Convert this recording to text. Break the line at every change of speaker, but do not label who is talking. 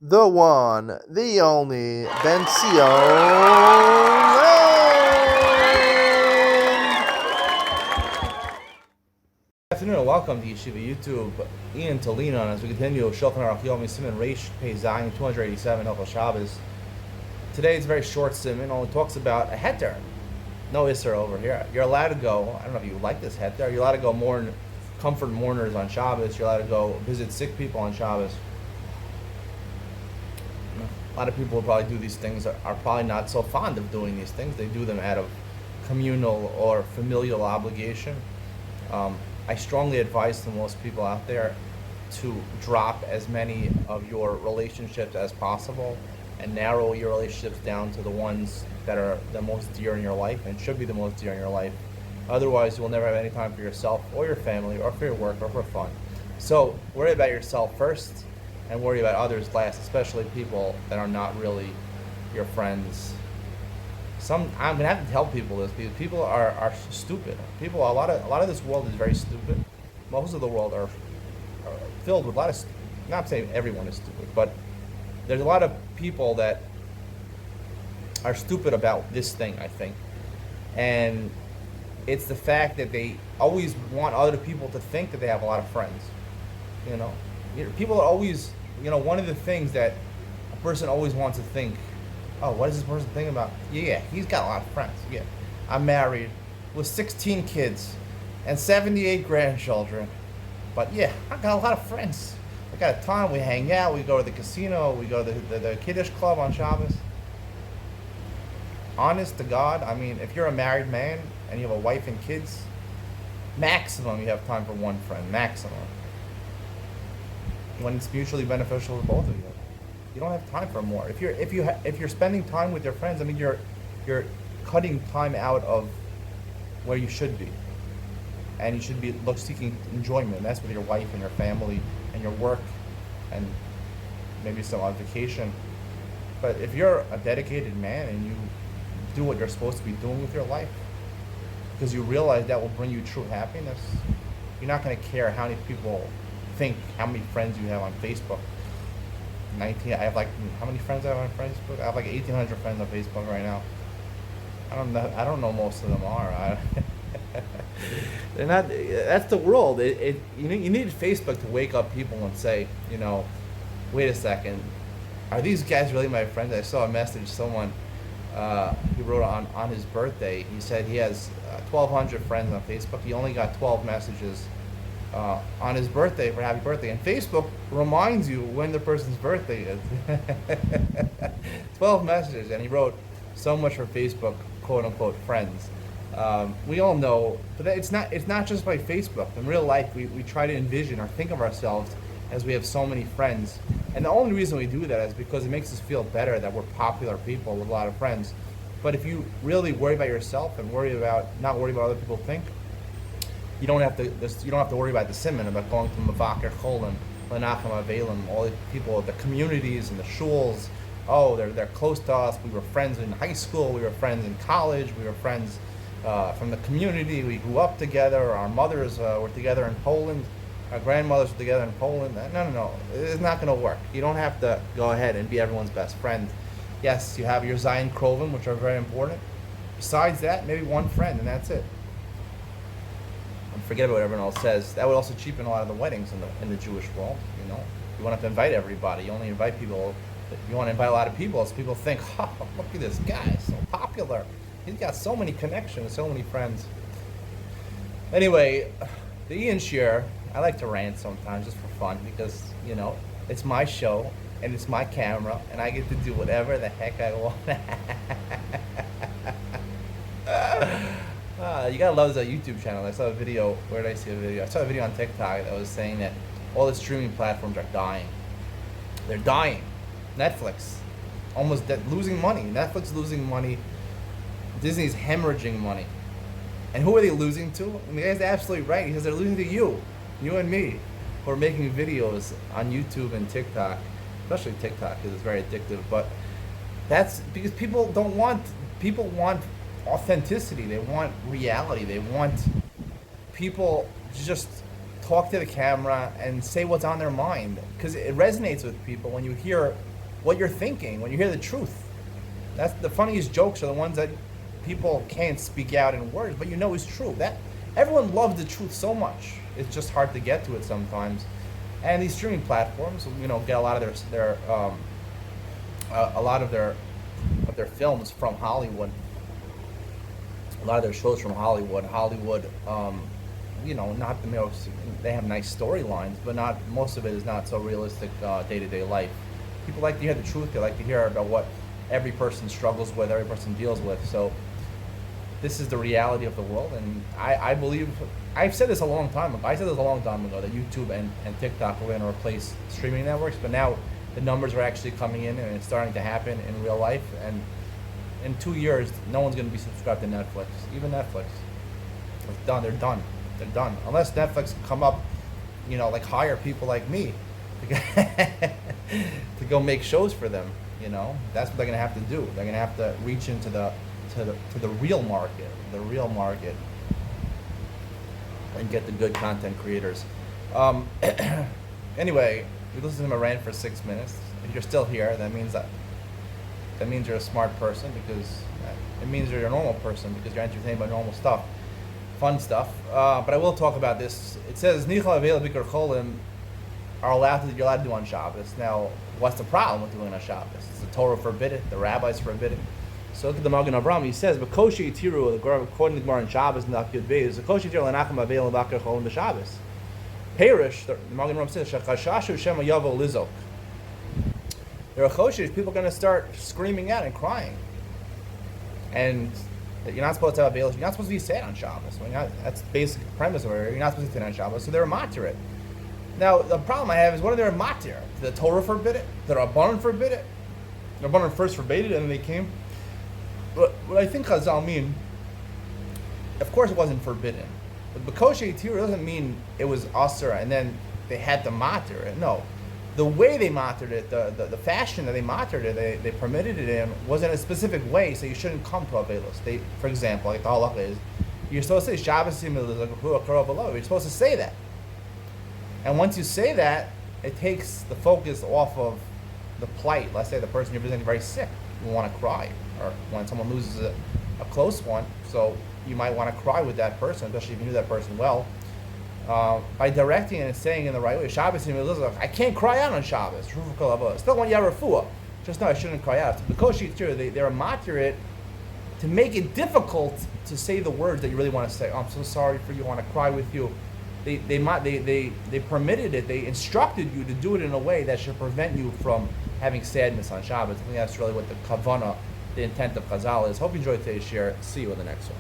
the one, the only, Bencio.
Good afternoon and welcome to Yeshiva YouTube. Iyun to Lean On as we continue Shulchan Aruch Yomi Siman Reish Pei Zayin 287 Hilchos Shabbos. Today it's a very short siman. Only talks about a heter. No isser over here. You're allowed to go. I don't know if you like this heter. You're allowed to go mourn, comfort mourners on Shabbos. You're allowed to go visit sick people on Shabbos. A lot of people who probably do these things are probably not so fond of doing these things. They do them out of communal or familial obligation. I strongly advise to most people out there to drop as many of your relationships as possible and narrow your relationships down to the ones that are the most dear in your life and should be the most dear in your life. Otherwise, you will never have any time for yourself or your family or for your work or for fun. So worry about yourself first and worry about others last, especially people that are not really your friends. I'm gonna have to tell people this because people are stupid. A lot of this world is very stupid. Most of the world are filled with a lot of. Not saying everyone is stupid, but there's a lot of people that are stupid about this thing. I think, and it's the fact that they always want other people to think that they have a lot of friends. People are always. One of the things that a person always wants to think. Oh, what does this person think about? Yeah, he's got a lot of friends. Yeah, I'm married with 16 kids and 78 grandchildren. But yeah, I got a lot of friends. I got a ton. We hang out. We go to the casino. We go to the Kiddush club on Shabbos. Honest to God, I mean, if you're a married man and you have a wife and kids, maximum you have time for one friend. Maximum. When it's mutually beneficial to both of you. You don't have time for more. If you're spending time with your friends, I mean you're cutting time out of where you should be, and you should be seeking enjoyment. And that's with your wife and your family and your work, and maybe some on vacation. But if you're a dedicated man and you do what you're supposed to be doing with your life, because you realize that will bring you true happiness, you're not going to care how many people think, how many friends you have on Facebook. I have how many friends I have on Facebook? I have 1,800 friends on Facebook right now. I don't know most of them are. They're not. That's the world. You need Facebook to wake up people and say, wait a second, are these guys really my friends? I saw a message someone he wrote on his birthday. He said he has 1,200 friends on Facebook. He only got 12 messages on his birthday for happy birthday, and Facebook reminds you when the person's birthday is. 12 messages, and he wrote, so much for Facebook, quote unquote friends. We all know, but it's not just by Facebook. In real life, we try to envision or think of ourselves as we have so many friends, and the only reason we do that is because it makes us feel better that we're popular people with a lot of friends. But if you really worry about yourself and not worry about what other people think, you don't have to worry about the siman, about going to Mavaker Cholim, Lenachem Avelim, all the people, the communities and the shuls. Oh, they're close to us. We were friends in high school. We were friends in college. We were friends from the community. We grew up together. Our mothers were together in Poland. Our grandmothers were together in Poland. No. It's not going to work. You don't have to go ahead and be everyone's best friend. Yes, you have your Zion Krovim, which are very important. Besides that, maybe one friend, and that's it. Forget about what everyone else says. That would also cheapen a lot of the weddings in the Jewish world. You won't have to invite everybody. You only invite people. You want to invite a lot of people, so people think, look at this guy, so popular. He's got so many connections, so many friends. Anyway, the Iyun Shir, I like to rant sometimes just for fun because it's my show and it's my camera and I get to do whatever the heck I want. You gotta love this YouTube channel. I saw a video. Where did I see a video? I saw a video on TikTok that was saying that all the streaming platforms are dying. They're dying. Netflix, almost losing money. Netflix losing money. Disney's hemorrhaging money. And who are they losing to? And the guy's absolutely right. He says they're losing to you and me, who are making videos on YouTube and TikTok, especially TikTok because it's very addictive. But that's because people want authenticity. They want reality. They want people to just talk to the camera and say what's on their mind, because it resonates with people when you hear what you're thinking when you hear the truth. That's the funniest jokes are the ones that people can't speak out in words, but you know is true. That everyone loves the truth so much. It's just hard to get to it sometimes. And these streaming platforms, get a lot of their films from Hollywood. A lot of their shows from Hollywood. Not the most. They have nice storylines, but not most of it is not so realistic day-to-day life. People like to hear the truth. They like to hear about what every person struggles with, every person deals with. So this is the reality of the world, and I believe I've said this a long time ago. I said this a long time ago that YouTube and TikTok were going to replace streaming networks, but now the numbers are actually coming in, and it's starting to happen in real life. And in 2 years, no one's going to be subscribed to Netflix. Even Netflix, it's done. They're done. They're done. Unless Netflix can come up, hire people like me to go make shows for them. That's what they're gonna have to do. They're gonna have to reach into the real market, and get the good content creators. Anyway, we listened to my rant for 6 minutes. If you're still here, that means you're a smart person, because it means you're a normal person, because you're entertained by normal stuff, fun stuff. But I will talk about this. It says Nichal Avel Bikar Cholim you're allowed to do on Shabbos. Now, what's the problem with doing on Shabbos? The Torah forbid it. The rabbis forbid it. So look at the Magen Avraham. He says, "B'koshi itiru." According to the Gemara in Shabbos, not good beis. "B'koshi itiru lenacham avel b'akar cholim b'Shabbos." Perish. The Magen Avraham says, "Shachashashu shema yavo lizok." There are choshes. People are going to start screaming out and crying, and you're not supposed to have avel. You're not supposed to be sad on Shabbos. That's the basic premise of it. You're not supposed to sit on Shabbos. So they're matir it. Now, the problem I have is, what are their matir? The Torah forbid it? The Rabbanan forbid it? The Rabbanan first forbade it, and then they came. But what I think Chazal mean, of course it wasn't forbidden. But B'koshe Yitir doesn't mean it was asur and then they had to matir it. No. The way they matered it, the fashion that they matered it, they permitted it in, was in a specific way, so you shouldn't come to Avelos. For example, like the halacha is, you're supposed to say, Shabbos you're supposed to say that. And once you say that, it takes the focus off of the plight. Let's say the person you're visiting is very sick. You want to cry. Or when someone loses a close one, so you might want to cry with that person, especially if you knew that person well. By directing it and saying in the right way, Shabbos, I can't cry out on Shabbos. Still when you have refuah. Just know I shouldn't cry out. Because they're matir it to make it difficult to say the words that you really want to say. Oh, I'm so sorry for you, I want to cry with you. They permitted it, they instructed you to do it in a way that should prevent you from having sadness on Shabbos. I think that's really what the kavanah, the intent of Chazal is. Hope you enjoyed today's share. See you in the next one.